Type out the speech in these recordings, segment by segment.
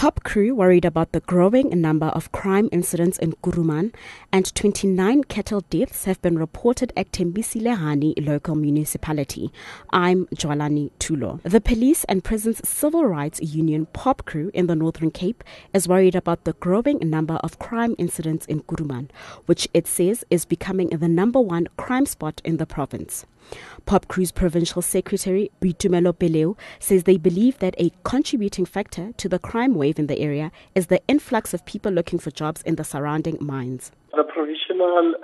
Pop crew worried about the growing number of crime incidents in Kuruman, and 29 cattle deaths have been reported at Tembisi-Lehane local municipality. I'm Jwalani Tulo. The Police and Prisons Civil Rights Union Pop crew in the Northern Cape is worried about the growing number of crime incidents in Kuruman, which it says is becoming the #1 crime spot in the province. Pop Crew's Provincial Secretary Boitumelo Peleo says they believe that a contributing factor to the crime wave in the area is the influx of people looking for jobs in the surrounding mines. The provisional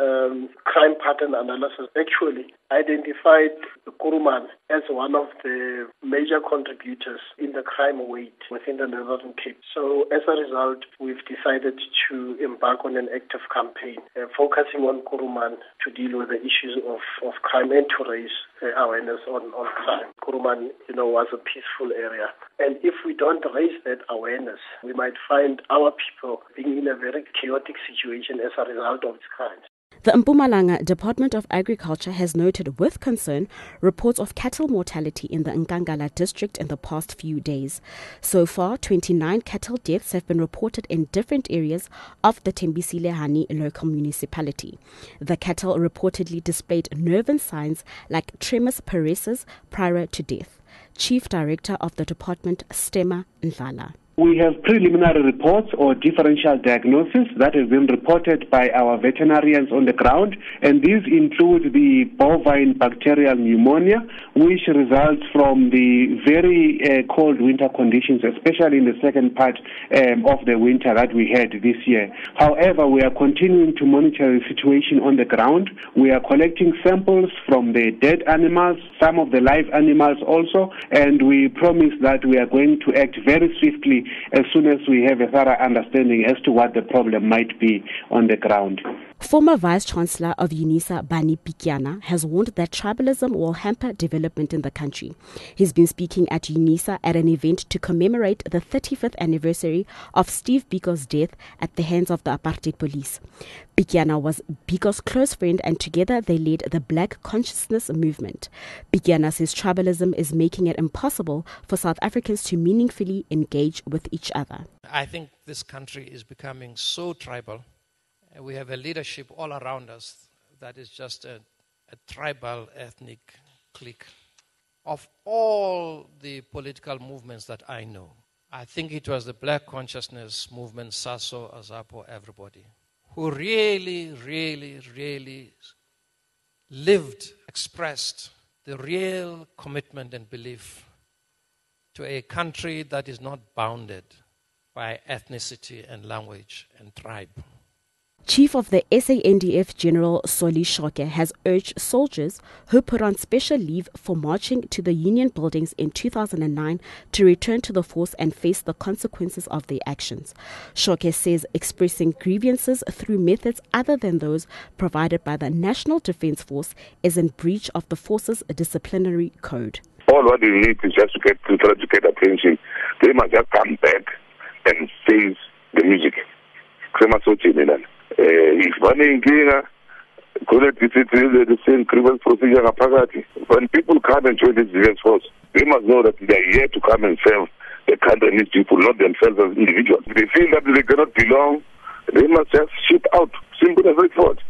crime pattern analysis actually identified Kuruman as one of the major contributors in the crime weight within the Northern Cape. So as a result, we've decided to embark on an active campaign focusing on Kuruman to deal with the issues of crime and to raise awareness on crime. Kuruman, was a peaceful area. And if we don't raise that awareness, we might find our people being in a very chaotic situation as a result of its crimes. The Mpumalanga Department of Agriculture has noted with concern reports of cattle mortality in the Nkangala district in the past few days. So far, 29 cattle deaths have been reported in different areas of the Tembisi-Lehane local municipality. The cattle reportedly displayed nervous signs like tremors paresis prior to death. Chief Director of the department, Stema Ndlala. We have preliminary reports or differential diagnosis that has been reported by our veterinarians on the ground, and these include the bovine bacterial pneumonia, which results from the very cold winter conditions, especially in the second part of the winter that we had this year. However, we are continuing to monitor the situation on the ground. We are collecting samples from the dead animals, some of the live animals also, and we promise that we are going to act very swiftly as soon as we have a thorough understanding as to what the problem might be on the ground. Former Vice-Chancellor of UNISA, Bani Pikiana, has warned that tribalism will hamper development in the country. He's been speaking at UNISA at an event to commemorate the 35th anniversary of Steve Biko's death at the hands of the apartheid police. Pikiana was Biko's close friend, and together they led the Black Consciousness movement. Pikiana says tribalism is making it impossible for South Africans to meaningfully engage with each other. I think this country is becoming so tribal. We have a leadership all around us that is just a tribal ethnic clique. Of all the political movements that I know, I think it was the Black Consciousness movement, SASO, AZAPO, everybody, who really lived, expressed the real commitment and belief to a country that is not bounded by ethnicity and language and tribe. Chief of the SANDF General Soli Shoke has urged soldiers who put on special leave for marching to the union buildings in 2009 to return to the force and face the consequences of their actions. Shoke says expressing grievances through methods other than those provided by the National Defence Force is in breach of the force's disciplinary code. All what they need is just to try to get attention. They must just come back and face the music. If one in Kenya, the same criminal procedure, when people come and join this defense force, they must know that they are here to come and serve the country and its people, not themselves as individuals. If they feel that they cannot belong, they must just ship out. Simple and straightforward.